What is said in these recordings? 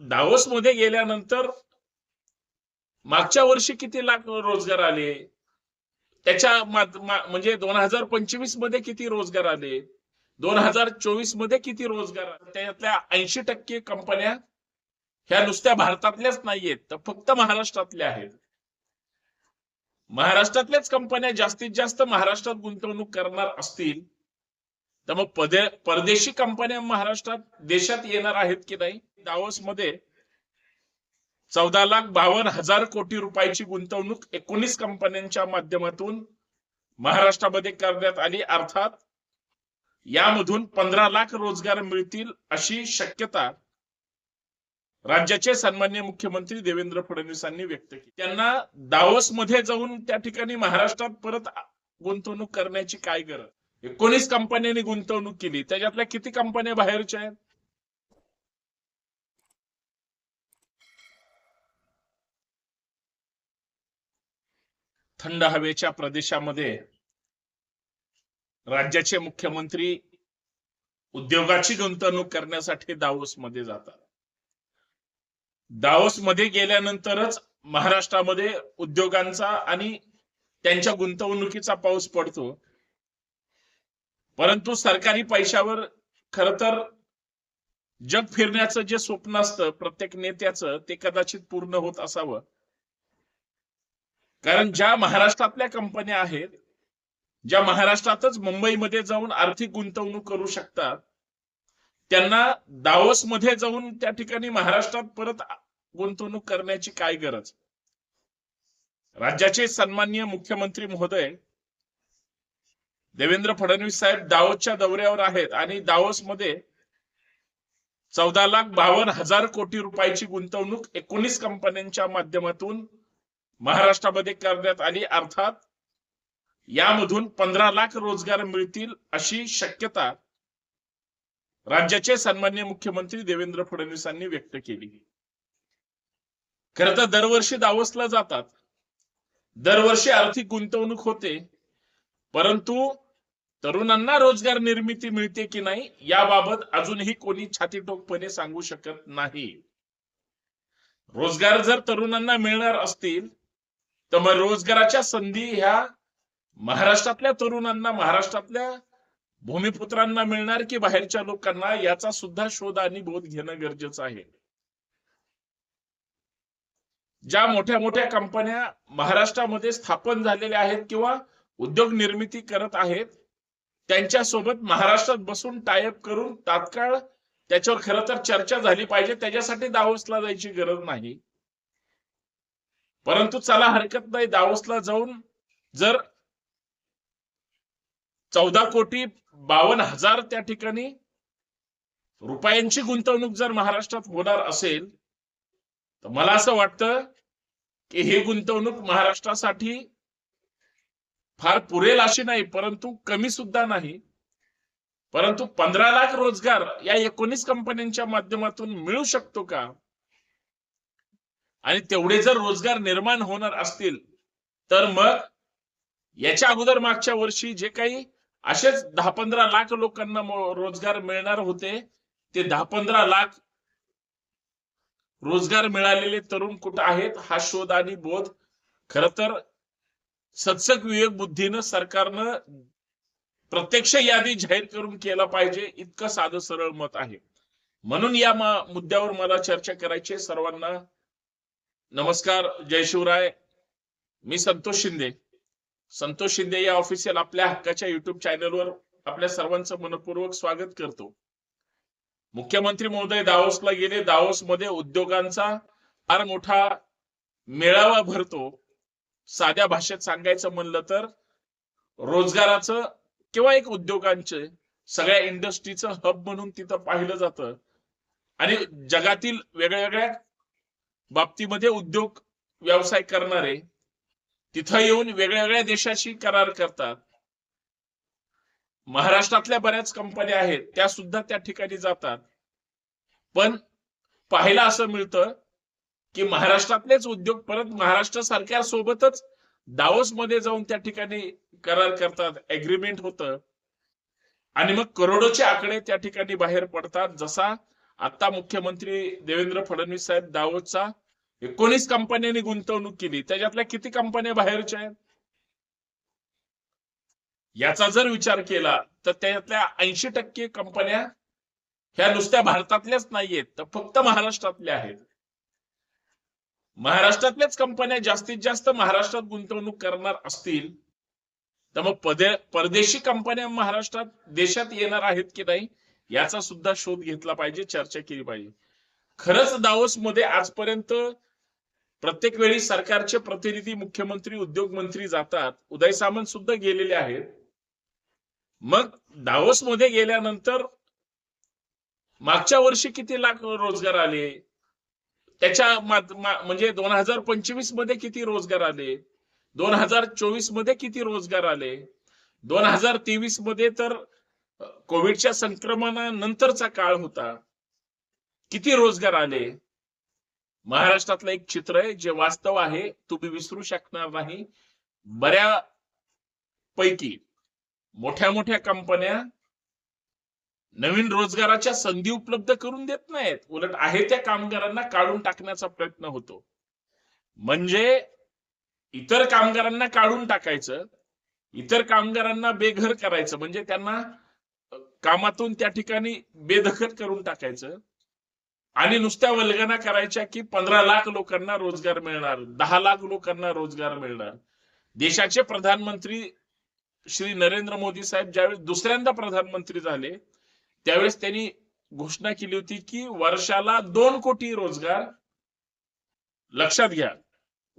Davos मध्ये गेल्यानंतर मागच्या वर्षी किती लाख रोजगार आले, त्याच्या म्हणजे 2025 मध्ये किती रोजगार आले, 2024 मध्ये किती रोजगार आले, त्यातल्या 80% कंपन्या ह्या नुसत्या भारतातल्याच नाहीयेत, तर फक्त महाराष्ट्रातल्या आहेत. महाराष्ट्रातल्याच कंपन्या जास्तीत जास्त महाराष्ट्रात गुंतवणूक करणार असतील तर मग परदेशी कंपन्या महाराष्ट्रात देशात येणार आहेत की नाही. दावोस मध्ये 14,52,000 कोटी रुपयाची गुंतवणूक 19 कंपन्यांच्या माध्यमातून महाराष्ट्रामध्ये करण्यात आली. अर्थात यामधून 15 लाख रोजगार मिळतील अशी शक्यता राज्याचे सन्माननीय मुख्यमंत्री देवेंद्र फडणवीसांनी व्यक्त केली. त्यांना दावोस मध्ये जाऊन त्या ठिकाणी महाराष्ट्रात परत गुंतवणूक करण्याची काय गरज. 19 कंपन्यांनी गुंतवणूक केली, त्याच्यातल्या किती कंपन्या बाहेरच्या आहेत. थंड हवेच्या प्रदेशामध्ये राज्याचे मुख्यमंत्री उद्योगाची गुंतवणूक करण्यासाठी दावोस मध्ये जातात. दावोस मध्ये गेल्यानंतरच महाराष्ट्रामध्ये उद्योगांचा आणि त्यांच्या गुंतवणुकीचा पाऊस पडतो. परंतु सरकारी पैशावर खर तर जग फिरण्याचं जे स्वप्न असतं प्रत्येक नेत्याचं, ते कदाचित पूर्ण होत असावं. कारण ज्या महाराष्ट्रातल्या कंपन्या आहेत, ज्या महाराष्ट्रातच मुंबईमध्ये जाऊन आर्थिक गुंतवणूक करू शकतात, त्यांना दावोस मध्ये जाऊन त्या ठिकाणी महाराष्ट्रात परत गुंतवणूक करण्याची काय गरज. राज्याचे सन्माननीय मुख्यमंत्री महोदय देवेंद्र फडणवीस साहेब दावोसच्या दौऱ्यावर आहेत आणि दावोस मध्ये 14,52,000 कोटी रुपयाची गुंतवणूक 19 कंपन्यांच्या माध्यमातून महाराष्ट्रामध्ये करण्यात आली. अर्थात यामधून 15 लाख रोजगार मिळतील अशी शक्यता राज्याचे सन्माननीय मुख्यमंत्री देवेंद्र फडणवीसांनी व्यक्त केली. खरं तर दरवर्षी दावोसला जातात, दरवर्षी आर्थिक गुंतवणूक होते, परंतु तरुणांना रोजगार निर्मिती मिळते की नाही याबाबत अजूनही कोणी छातीठोकपणे सांगू शकत नाही. रोजगार जर तरुणांना मिळणार असतील तर मग रोजगाराच्या संधी ह्या महाराष्ट्रातल्या तरुणांना, महाराष्ट्रातल्या भूमिपुत्रांना मिळणार की बाहेरच्या लोकांना, याचा सुद्धा शोध आणि बोध घेणं गरजेचं आहे. ज्या मोठ्या मोठ्या कंपन्या महाराष्ट्रामध्ये स्थापन झालेल्या आहेत किंवा उद्योग निर्मिती करत आहेत, त्यांच्यासोबत महाराष्ट्रात बसून टायअप करून तात्काळ त्याच्यावर खरं तर चर्चा झाली पाहिजे. त्याच्यासाठी दावोसला जायची गरज नाही. परंतु चला हरकत नाही, दावोसला जाऊन जर 14,52,000 त्या ठिकाणी रुपयांची गुंतवणूक जर महाराष्ट्रात होणार असेल तर मला असं वाटतं की ही गुंतवणूक महाराष्ट्रासाठी फार पुरेल अशी नाही, परंतु कमी सुद्धा नाही. परंतु 15 लाख रोजगार या 19 कंपन्यांच्या माध्यमातून मिळू शकतो का. आणि तेवढे जर रोजगार निर्माण होणार असतील तर मग याच्या अगोदर मागच्या वर्षी जे काही असेच 10-15 लाख लोकांना रोजगार मिळणार होते, ते 10-15 लाख रोजगार मिळालेले तरुण कुठे आहेत हा शोध आणि बोध खर तर सत्सक विवेक बुद्धीनं सरकारनं प्रत्यक्ष यादी जाहीर करून केला पाहिजे, इतकं साधं सरळ मत आहे. म्हणून या मुद्द्यावर मला चर्चा करायची. सर्वांना नमस्कार, जय शिवराय. मी संतोष शिंदे. संतोष शिंदे या ऑफिशियल आपल्या हक्काच्या युट्यूब चॅनलवर आपल्या सर्वांचं मनपूर्वक स्वागत करतो. मुख्यमंत्री महोदय दावोसला गेले. दावोस मध्ये उद्योगांचा फार मोठा मेळावा भरतो. साध्या भाषेत सांगायचं म्हणलं तर रोजगाराचं किंवा एक उद्योगांचे सगळ्या इंडस्ट्रीचं हब म्हणून तिथं पाहिलं जातं. आणि जगातील वेगवेगळ्या बाबतीमध्ये उद्योग व्यवसाय करणारे तिथं येऊन वेगवेगळ्या देशाशी करार करतात. महाराष्ट्रातल्या बऱ्याच कंपन्या आहेत त्या सुद्धा त्या ठिकाणी जातात. पण पाहायला असं मिळतं की महाराष्ट्रातलेच उद्योग परत महाराष्ट्र सरकारसोबतच दावोस मध्ये जाऊन त्या ठिकाणी करार करतात, एग्रीमेंट होतं आणि मग करोडोचे आकडे त्या ठिकाणी बाहेर पडतात. जसा आता मुख्यमंत्री देवेंद्र फडणवीस साहेब दावोसचा 19 कंपन्यांनी गुंतवणूक केली, त्याच्यातल्या किती कंपन्या बाहेरच्या आहेत याचा जर विचार केला तर त्याच्यातल्या 80% कंपन्या ह्या नुसत्या भारतातल्याच नाहीयेत, तर फक्त महाराष्ट्रातल्या आहेत. महाराष्ट्रातल्याच कंपन्या जास्तीत जास्त महाराष्ट्रात गुंतवणूक करणार असतील तर मग परदेशी कंपन्या महाराष्ट्रात देशात येणार आहेत की नाही याचा सुद्धा शोध घेतला पाहिजे, चर्चा केली पाहिजे. खरंच दावोस मध्ये आजपर्यंत प्रत्येक वेळी सरकारचे प्रतिनिधी, मुख्यमंत्री, उद्योग मंत्री जातात, उदय सामंत सुद्धा गेलेले आहेत. मग दावोस मध्ये गेल्यानंतर मागच्या वर्षी किती लाख रोजगार आले, त्याच्या म्हणजे 2025 मध्ये किती रोजगार आले, 2024 मध्ये किती रोजगार आले, 2023 मध्ये तर कोविडच्या संक्रमणानंतरचा काळ होता, किती रोजगार आले. महाराष्ट्रातलं एक चित्र आहे जे वास्तव आहे, तुम्ही विसरू शकणार नाही. बऱ्यापैकी मोठ्या मोठ्या कंपन्या नवीन रोजगाराच्या संधी उपलब्ध करून देत नाहीत, उलट आहे त्या कामगारांना काढून टाकण्याचा प्रयत्न होतो. म्हणजे इतर कामगारांना काढून टाकायचं, इतर कामगारांना बेघर करायचं, म्हणजे त्यांना कामातून त्या ठिकाणी बेदखल करून टाकायचं आणि नुसत्या वल्गना करायच्या की 15 लाख लोकांना रोजगार मिळणार, 10 लाख लोकांना रोजगार मिळणार. देशाचे प्रधानमंत्री श्री नरेंद्र मोदी साहेब ज्यावेळेस दुसऱ्यांदा प्रधानमंत्री झाले त्यावेळेस त्यांनी घोषणा केली होती की वर्षाला 2 कोटी रोजगार, लक्षात घ्या,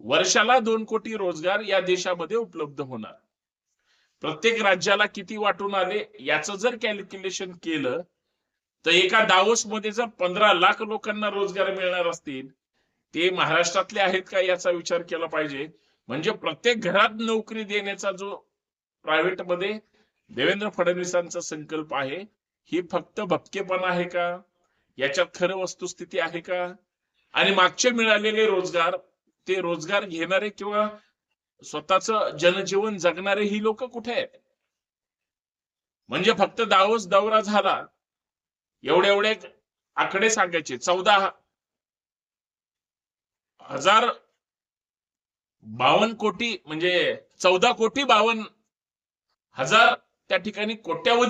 वर्षाला 2 कोटी रोजगार या देशामध्ये उपलब्ध होणार. प्रत्येक राज्याला किती वाटून आले याचं जर कॅल्क्युलेशन केलं तर एका दावोस मध्ये जर 15 लाख लोकांना रोजगार मिळणार असतील, ते महाराष्ट्रातले आहेत का याचा विचार केला पाहिजे. म्हणजे प्रत्येक घरात नोकरी देण्याचा जो प्रायव्हेट मध्ये देवेंद्र फडणवीसांचा संकल्प आहे, ही फक्त भपकेपणा आहे का, याच्यात खरं वस्तुस्थिती आहे का? आणि मागचे मिळालेले रोजगार, ते रोजगार घेणारे किंवा स्वतःचं जनजीवन जगणारे ही लोक कुठे आहेत? म्हणजे फक्त दावोस दौरा झाला एवढे एवढे आकडे सांगायचे, 14,052 कोटी म्हणजे 14,52,000 त्या ठिकाणी कोट्यावधी